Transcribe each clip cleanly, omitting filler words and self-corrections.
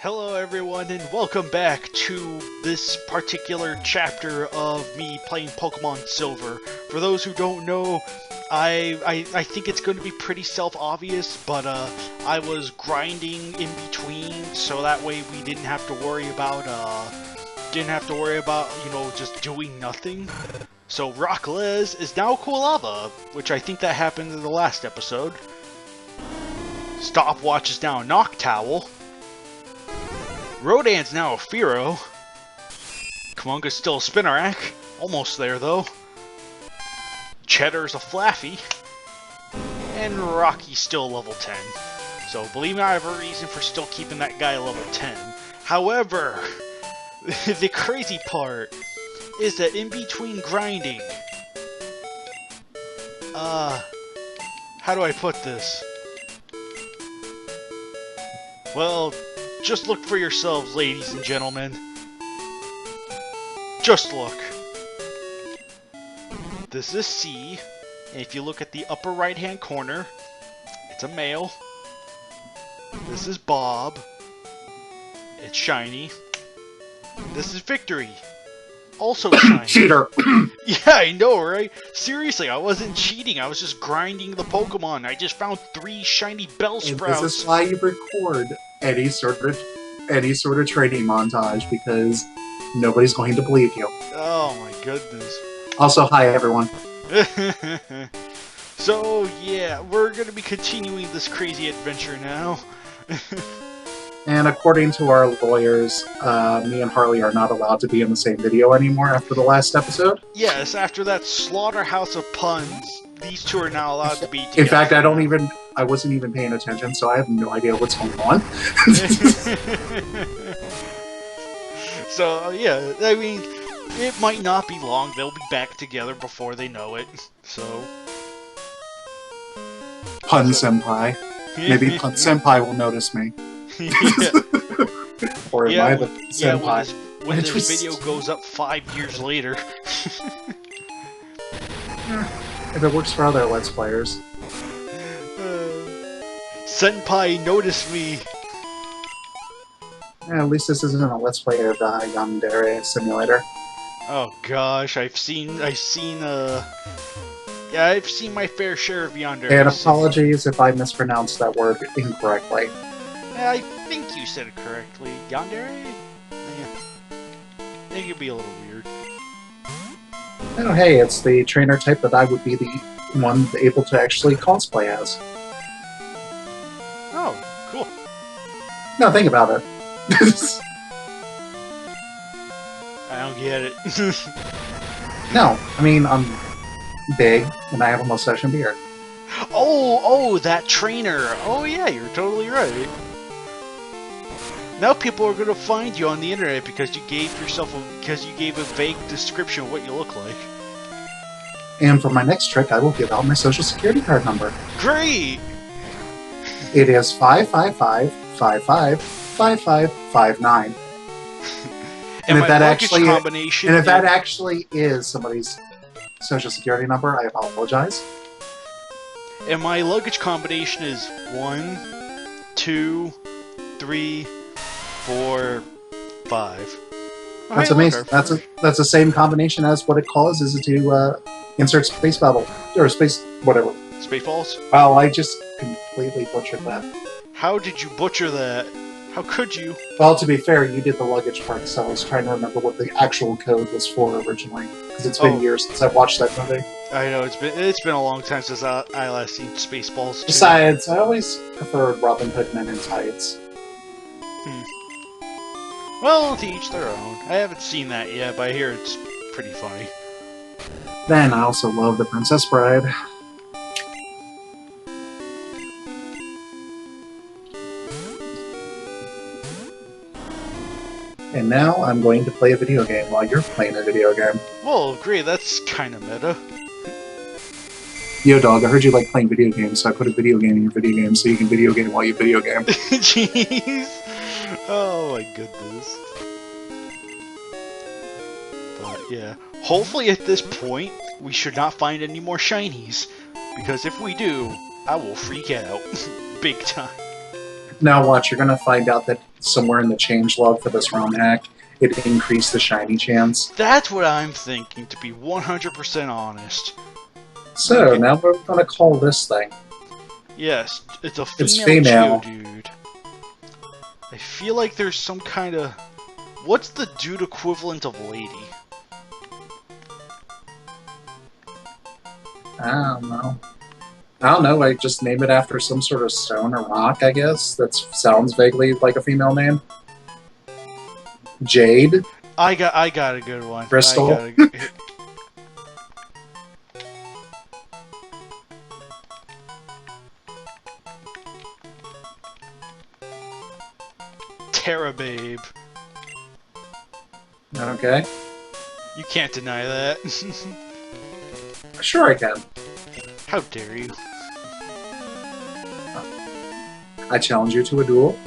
Hello everyone and welcome back to this particular chapter of me playing Pokemon Silver. For those who don't know, I think it's going to be pretty self-obvious, but I was grinding in between so that way we didn't have to worry about you know, just doing nothing. So Rockles is now Koalava, which I think that happened in the last episode. Stopwatch is now a Noctowl. Rodan's now a Fearow. Kamunga's still a Spinarak. Almost there, though. Cheddar's a Flaffy. And Rocky's still level 10. So, believe me, I have a reason for still keeping that guy level 10. However, the crazy part is that in between grinding... how do I put this? Well... just look for yourselves, ladies and gentlemen. Just look. This is C, and if you look at the upper right-hand corner, it's a male. This is Bob. It's shiny. This is Victory. Also shiny. Cheater! Yeah, I know, right? Seriously, I wasn't cheating. I was just grinding the Pokemon. I just found 3 shiny Bellsprouts. This is why you record any sort of training montage, because nobody's going to believe you. Oh my goodness. Also, hi everyone. So yeah, we're gonna be continuing this crazy adventure now. And according to our lawyers, me and Harley are not allowed to be in the same video anymore after the last episode. Yes, after that slaughterhouse of puns, these two are now allowed to be together. In fact, I wasn't even paying attention, so I have no idea what's going on. So yeah, I mean, it might not be long. They'll be back together before they know it. So, Pun Senpai. Maybe Pun Senpai will notice me. Yeah. Or am I the yeah, Senpai? when this video goes up 5 years later. If it works for other Let's Players. Senpai, notice me! Yeah, at least this isn't a Let's Play of Yandere Simulator. Oh gosh, I've seen my fair share of Yandere. And apologies if I mispronounced that word incorrectly. Yeah, I think you said it correctly. Yandere? Yeah. It could be a little weird. Oh, hey, it's the trainer type that I would be the one able to actually cosplay as. Oh, cool. No, think about it. I don't get it. No, I mean, I'm big, and I have a mustache and beard. Oh, that trainer! Oh yeah, you're totally right. Now people are gonna find you on the internet because you gave a vague description of what you look like. And for my next trick, I will give out my social security card number. Great! It is 555-55-5559. And if that actually is somebody's social security number, I apologize. And my luggage combination is 1, 2, 3, 4, 5. Oh, That's hey, amazing. look, That's the same combination as what it causes to insert space bubble or space whatever. Spaceballs? Wow, I just completely butchered that. How did you butcher that? How could you? Well, to be fair, you did the luggage part, so I was trying to remember what the actual code was for originally, because it's been years since I've watched that movie. I know it's been a long time since I last seen Spaceballs. Too. Besides, I always preferred Robin Hood Men in Tights. Well, to each their own. I haven't seen that yet, but I hear it's pretty funny. Then I also love The Princess Bride. And now I'm going to play a video game while you're playing a video game. Well, great, that's kind of meta. Yo, dog, I heard you like playing video games, so I put a video game in your video game so you can video game while you video game. Jeez. Oh my goodness. But yeah, hopefully at this point, we should not find any more shinies. Because if we do, I will freak out. Big time. Now watch, you're gonna find out that somewhere in the changelog for this ROM hack, it increased the shiny chance. That's what I'm thinking, to be 100% honest. So, Okay. now we're gonna call this thing. Yes, it's a It's female female. Geodude. I feel like there's some kind of... What's the dude equivalent of lady? I don't know. I just name it after some sort of stone or rock, I guess. That sounds vaguely like a female name. Jade? I got a good one. Crystal? Terra Babe. Okay. You can't deny that. Sure I can. How dare you? I challenge you to a duel.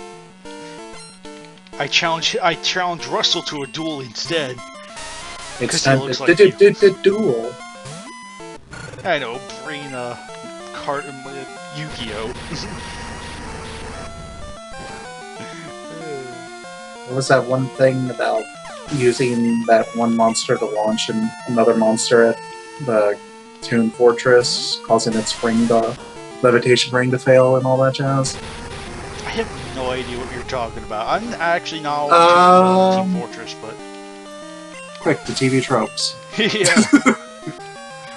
I challenge Russell to a duel instead. It's 'Cause he time looks to like you. duel. I know, brain cart Yu-Gi-Oh. What was that one thing about using that one monster to launch and another monster at the Toon Fortress, causing its levitation ring to fail and all that jazz? I have no idea what you're talking about. I'm actually not all Team Fortress, but... Quick, the TV tropes. Yeah.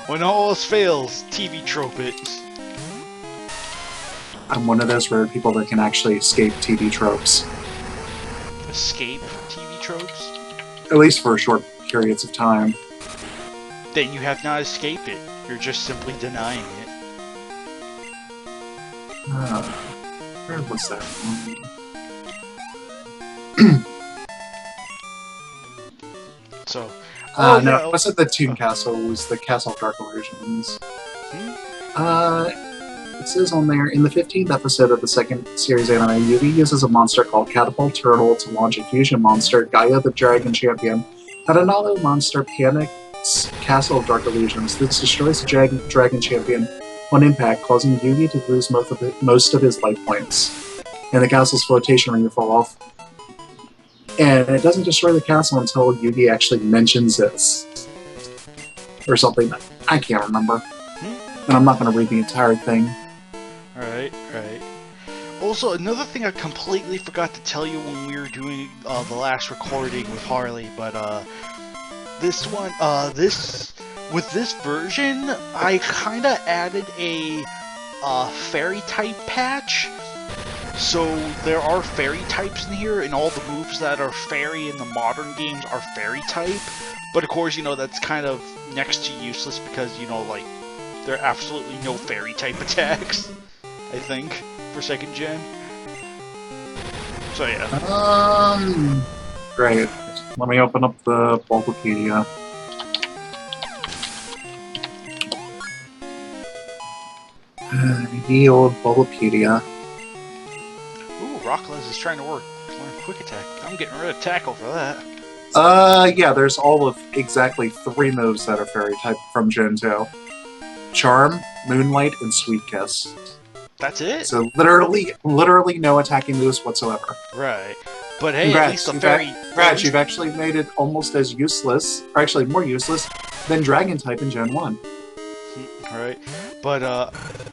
When all else fails, TV trope it. I'm one of those rare people that can actually escape TV tropes. Escape TV tropes? At least for short periods of time. Then you have not escaped it. You're just simply denying it. Where was that one? So... no, it wasn't the Toon Castle, it was the Castle of Dark Illusions. It says on there, in the 15th episode of the second series anime, Yugi uses a monster called Catapult Turtle to launch a fusion monster, Gaia the Dragon Champion. Had another monster panics Castle of Dark Illusions. This destroys the Dragon Champion on impact, causing Yugi to lose most of his life points, and the castle's flotation ring to fall off. And it doesn't destroy the castle until Yugi actually mentions this. Or something. I can't remember. And I'm not going to read the entire thing. Right. Also, another thing I completely forgot to tell you when we were doing the last recording with Harley, but this one, with this version, I kind of added a fairy type patch. So there are fairy types in here, and all the moves that are fairy in the modern games are fairy type. But of course, you know, that's kind of next to useless because, you know, like, there are absolutely no fairy type attacks, I think, for 2nd gen. So yeah. Great. Let me open up the Bulbapedia. Ye old Bulbapedia. Rockless is trying to learn Quick Attack. I'm getting rid of Tackle for that. Yeah, there's all of exactly 3 moves that are fairy type from Gen 2. Charm, Moonlight, and Sweet Kiss. That's it? So literally no attacking moves whatsoever. Right. But hey, Congrats, at least the fairy... you've actually made it almost as useless, or actually more useless, than Dragon type in Gen 1. Right. But,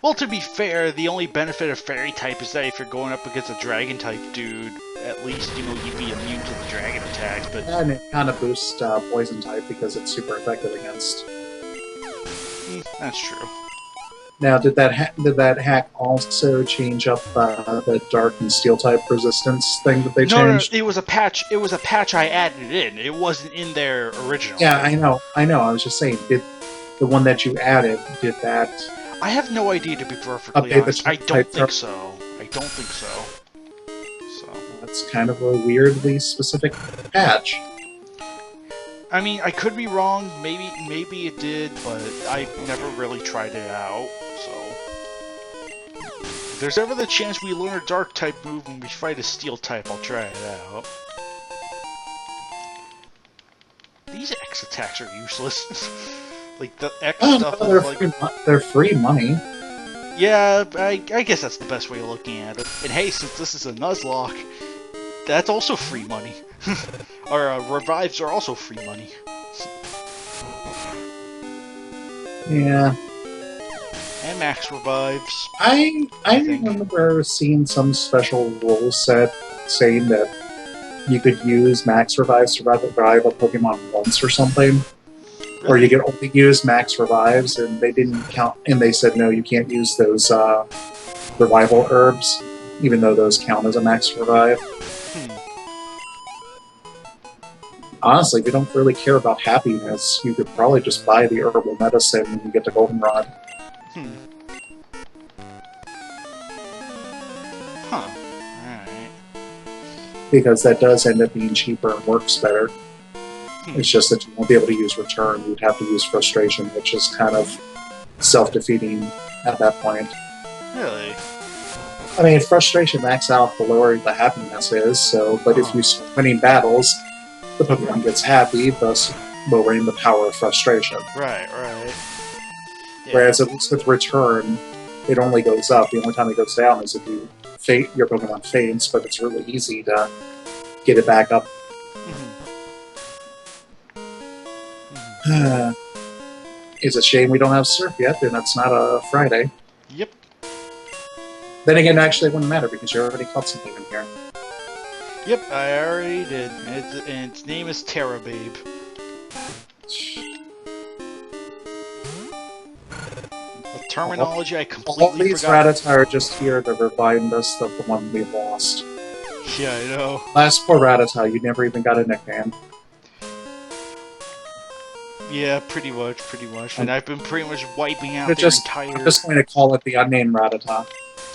well, to be fair, the only benefit of fairy type is that if you're going up against a dragon type dude, at least, you know, you'd be immune to the dragon attacks, but... And it kind of boosts poison type because it's super effective against. That's true. Now, did that hack also change up the dark and steel type resistance thing that they changed? No, it was a patch. It was a patch I added in. It wasn't in there originally. Yeah, I know. I was just saying, did the one that you added, did that... I have no idea, to be perfectly honest. I don't think so. So that's kind of a weirdly specific patch. I mean, I could be wrong. Maybe it did, but I never really tried it out. So if there's ever the chance we learn a dark type move when we fight a steel type, I'll try it out. These X attacks are useless. Like the X stuff is like they're free money. Yeah, I guess that's the best way of looking at it. And hey, since this is a Nuzlocke, that's also free money. Or revives are also free money. Yeah. And max revives. I remember seeing some special rule set saying that you could use max revives to revive a Pokemon once or something. Really? Or you could only use max revives, and they didn't count, and they said no, you can't use those revival herbs, even though those count as a max revive. Honestly, if you don't really care about happiness, you could probably just buy the herbal medicine when you get to Goldenrod. Huh. Alright. Because that does end up being cheaper and works better. It's just that you won't be able to use return. You'd have to use frustration, which is kind of self-defeating at that point. Really? I mean, frustration max out the lower the happiness is, so, but if you start winning battles, the Pokemon gets happy, thus lowering the power of frustration. Right. Yeah. Whereas at least with return, it only goes up. The only time it goes down is if you your Pokemon faints, but it's really easy to get it back up. It's a shame we don't have Surf yet, and it's not a Friday. Yep. Then again, actually, it wouldn't matter because you already caught something in here. Yep, I already did. And its name is Terra Babe. A terminology I completely forgot. All these Rattata are just here to remind us of the one we lost. Yeah, I know. Last poor Rattata, you never even got a nickname. Yeah, pretty much. And I've been pretty much wiping out their entire... I'm just going to call it the unnamed Rattata.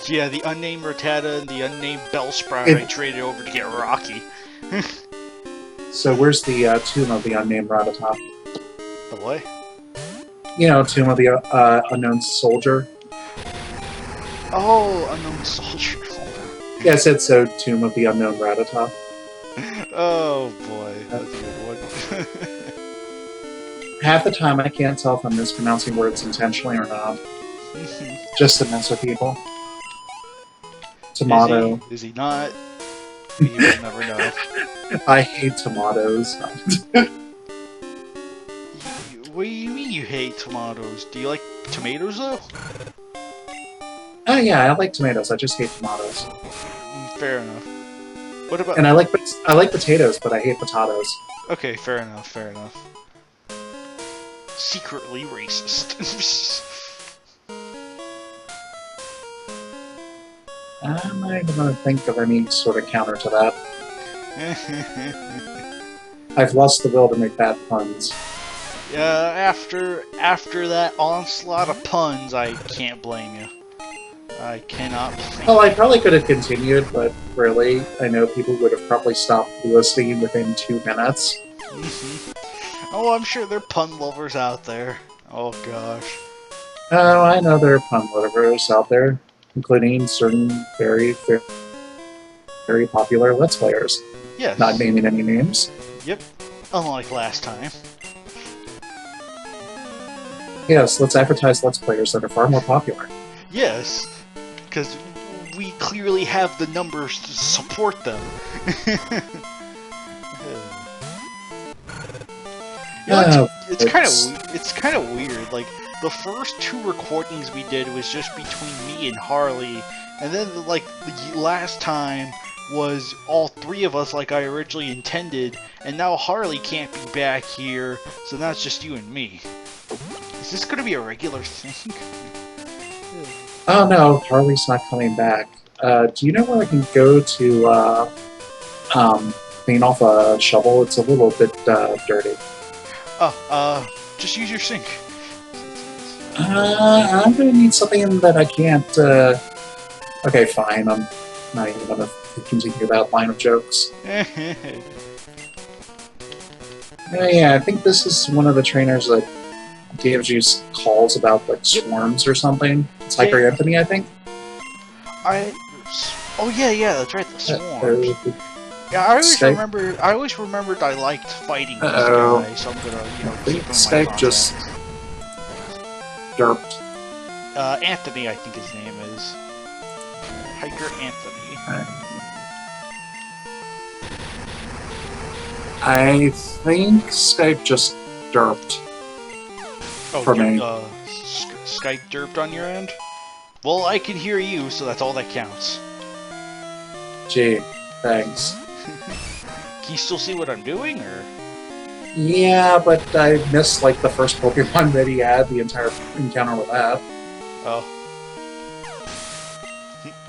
Yeah, the unnamed Rattata and the unnamed Bellsprout I traded over to get Rocky. So where's the tomb of the unnamed Rattata? The what? You know, tomb of the unknown soldier. Oh, unknown soldier. Yeah, I said so, tomb of the unknown Rattata. Oh boy, that's a good one. Half the time I can't tell if I'm mispronouncing words intentionally or not. Just to mess with people. Tomato. Is he not? You will never know. I hate tomatoes. What do you mean you hate tomatoes? Do you like tomatoes though? Oh yeah, I like tomatoes. I just hate tomatoes. Fair enough. What about? And I like potatoes, but I hate potatoes. Okay, fair enough. Secretly racist. I'm not even going to think of any sort of counter to that. I've lost the will to make bad puns. After that onslaught of puns, I can't blame you. I cannot blame you. Well, I probably could have continued, but really, I know people would have probably stopped listening within 2 minutes. Oh, I'm sure there are pun lovers out there. Oh, gosh. Oh, I know there are pun lovers out there, including certain very, very, very popular Let's Players. Yes. Not naming any names. Yep. Unlike last time. Yes, let's advertise Let's Players that are far more popular. Yes, because we clearly have the numbers to support them. It's kind of weird. Like the first 2 recordings we did was just between me and Harley, and then like the last time was all 3 of us like I originally intended, and now Harley can't be back here, so now it's just you and me. Is this going to be a regular thing? Oh no, Harley's not coming back. Do you know where I can go to clean off a shovel? It's a little bit dirty. Just use your sink. I'm gonna need something that I can't, Okay, fine, I'm not even gonna continue that line of jokes. Yeah, I think this is one of the trainers that gives you calls about, like, swarms or something. It's Hiker Anthony, I think? Oh yeah, that's right, the swarms. Yeah, I always remembered I liked fighting this guy, so I'm gonna, keep him in my Skype contacts. just derped. Anthony, I think his name is. Hiker Anthony. I think Skype just derped. Oh, for me. Skype derped on your end? Well, I can hear you, so that's all that counts. Gee, thanks. Can you still see what I'm doing, or? Yeah, but I missed like the first Pokemon that he had, the entire encounter with that. Oh.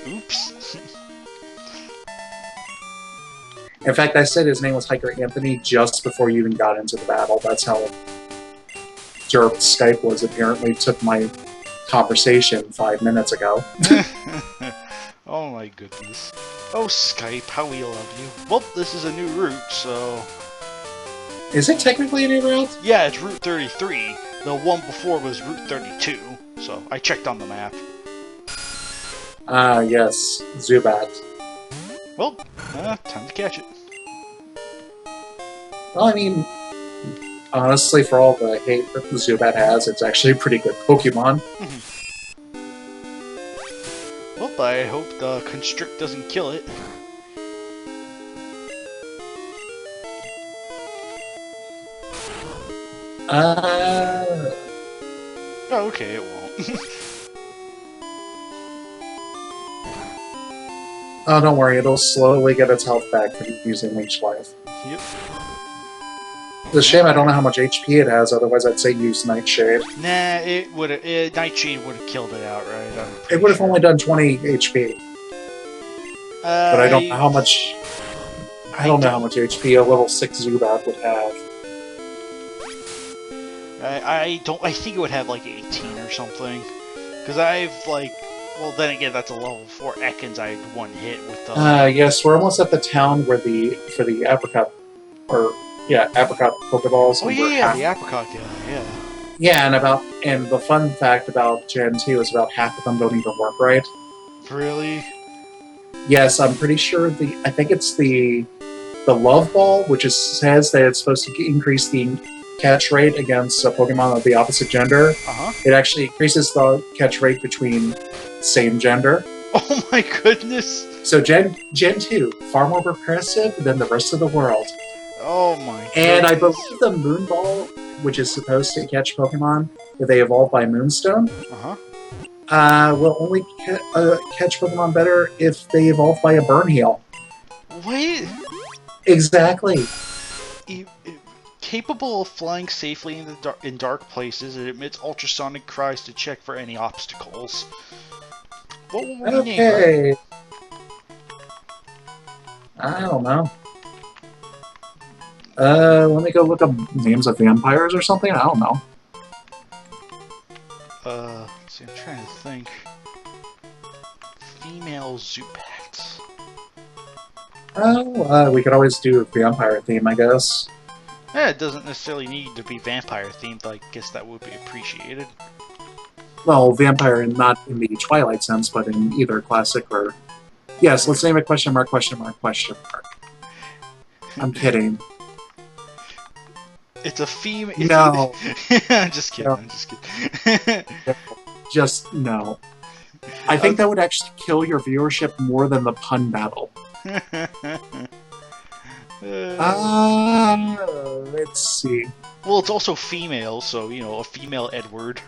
Oops. In fact, I said his name was Hiker Anthony just before you even got into the battle. That's how derped Skype was. Apparently took my conversation 5 minutes ago. Oh my goodness. Oh, Skype, how we love you. Well, this is a new route, so... Is it technically a new route? Yeah, it's Route 33. The one before was Route 32, so I checked on the map. Ah, yes. Zubat. Well, time to catch it. Well, I mean, honestly, for all the hate that the Zubat has, it's actually a pretty good Pokemon. Well, I hope the Constrict doesn't kill it. Oh, okay, it won't. Oh, don't worry, it'll slowly get its health back from using Leech Life. Yep. It's a shame I don't know how much HP it has, otherwise I'd say use Nightshade. Nah, it would have. Nightshade would have killed it outright. It would have only done 20 HP. But I don't know how much. I don't know how much HP a level 6 Zubat would have. I think it would have like 18 or something. Because I've like. Well, then again, that's a level 4 Ekans I had one hit with the... Yes, we're almost at the town where for the apricot... apricot Pokeballs. Oh, yeah, the apricot guy, yeah. Yeah, and the fun fact about Gen 2 is about half of them don't even work right. Really? Yes, I'm pretty sure I think it's the Love Ball, which says that it's supposed to increase the catch rate against a Pokemon of the opposite gender. It actually increases the catch rate between same gender. Oh my goodness! So Gen 2, far more repressive than the rest of the world. Oh my goodness. And I believe the Moon Ball, which is supposed to catch Pokemon if they evolve by Moonstone, will only catch Pokemon better if they evolve by a Burn Heal. Wait! Exactly. Capable of flying safely in dark places, it emits ultrasonic cries to check for any obstacles. What will we name it? I don't know. Let me go look up names of vampires or something. I don't know. Let's see, I'm trying to think. Female Zubat. Oh, we could always do a vampire theme, I guess. Yeah, it doesn't necessarily need to be vampire themed, I guess that would be appreciated. Well, vampire not in the Twilight sense, but in either classic or... Yes, let's name it question mark, question mark, question mark. I'm kidding. It's a female... No. I'm just kidding, no. I'm just kidding. Just, no. I think that would actually kill your viewership more than the pun battle. Let's see. Well, it's also female, so, you know, a female Edward.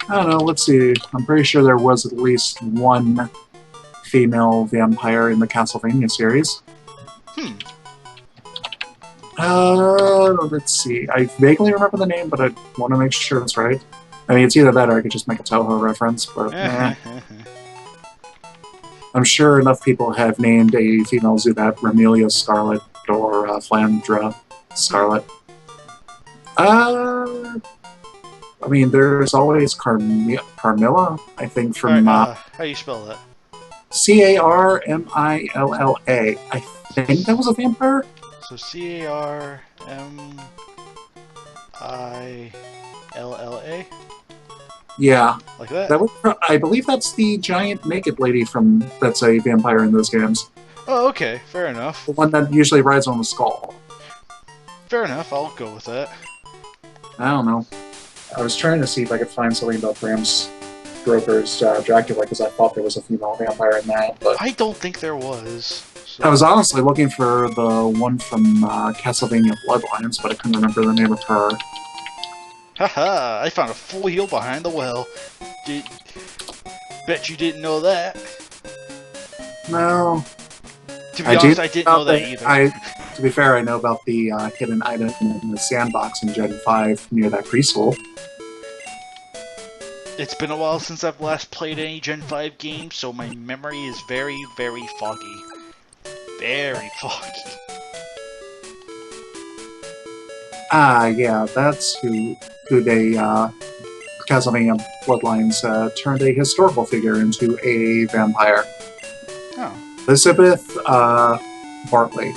I don't know, let's see. I'm pretty sure there was at least one female vampire in the Castlevania series. Let's see. I vaguely remember the name, but I want to make sure it's right. I mean, it's either that or I could just make a Toho reference, but I'm sure enough people have named a female Zubat Remelia Scarlet or Flandra Scarlet. I mean, there's always Carmilla, I think, from... how do you spell that? Carmilla. I think that was a vampire? So Carmilla? Yeah. Like that? I believe that's the giant naked lady that's a vampire in those games. Oh, okay. Fair enough. The one that usually rides on the skull. Fair enough. I'll go with that. I don't know. I was trying to see if I could find something about Bram Stoker's Dracula because I thought there was a female vampire in that, but I don't think there was. So. I was honestly looking for the one from Castlevania Bloodlines, but I couldn't remember the name of her. Haha, I found a full heal behind the well. Bet you didn't know that. No. To be honest, I didn't know that either. To be fair, I know about the hidden item in the sandbox in Gen 5 near that preschool. It's been a while since I've last played any Gen 5 game, so my memory is very, very foggy. Very foggy. Yeah, that's who they, Castlevania Bloodlines turned a historical figure into a vampire. Oh. Elizabeth Bartley,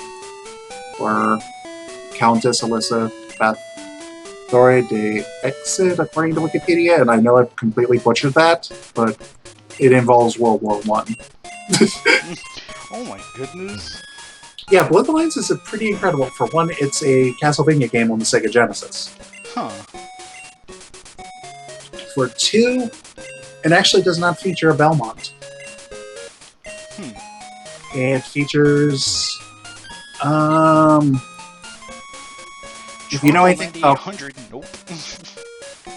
or Countess Elizabeth Dore de Exit, according to Wikipedia, and I know I've completely butchered that, but it involves World War I. Oh my goodness. Yeah, Bloodlines is a pretty incredible. For one, it's a Castlevania game on the Sega Genesis. Huh. For two, it actually does not feature a Belmont. It features, if you know anything about, nope.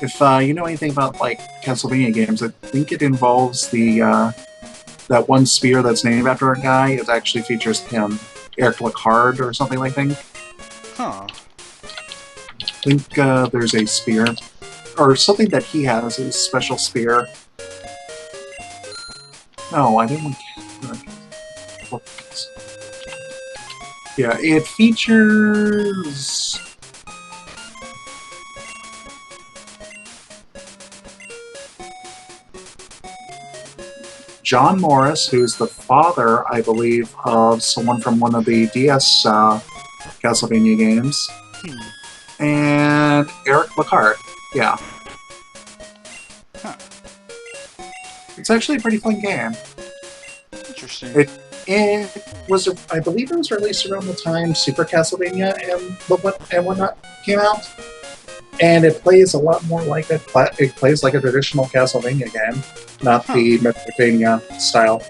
if you know anything about like Castlevania games, I think it involves the that one spear that's named after a guy. It actually features him, Eric Lacard or something like that. Huh. I think there's a spear or something that he has, a special spear. No, I didn't. Yeah, it features. John Morris, who's the father, I believe, of someone from one of the DS Castlevania games, and Eric Lacard. Yeah. Huh. It's actually a pretty fun game. Interesting. It was, I believe, it was released around the time Super Castlevania and whatnot came out, and it plays a lot more like it plays like a traditional Castlevania game, not the Metroidvania style.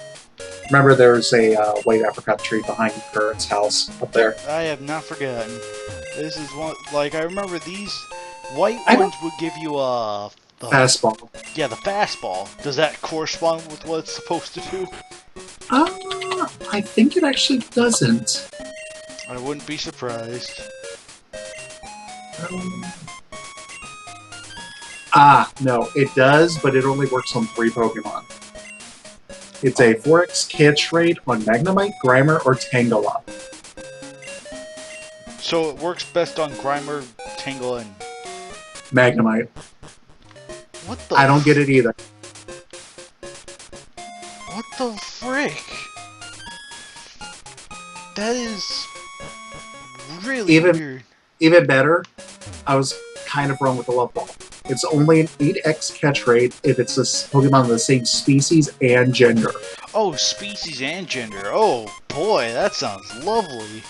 Remember, there's a white apricot tree behind Kurt's house up there. I have not forgotten. This is one, like, I remember these white ones would give you a fastball. Yeah, the fastball. Does that correspond with what it's supposed to do? I think it actually doesn't. I wouldn't be surprised. No, it does, but it only works on 3 Pokemon. It's a 4x catch rate on Magnemite, Grimer, or Tangela. So it works best on Grimer, Tangela, and Magnemite. What the? I don't get it either. What the frick? That is really weird. Even better, I was kind of wrong with the love ball. It's only an 8x catch rate if it's a Pokemon of the same species and gender. Oh, species and gender. Oh boy, that sounds lovely.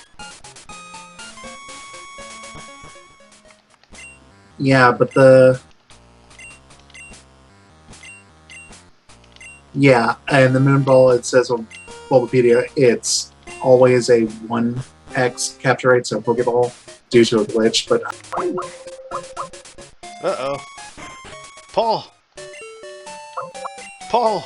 Yeah, but the... Yeah, and the Moonball, it says on Bulbapedia, it's always a 1x capture rate, so Pokeball, due to a glitch, but... Uh-oh. Paul! Paul!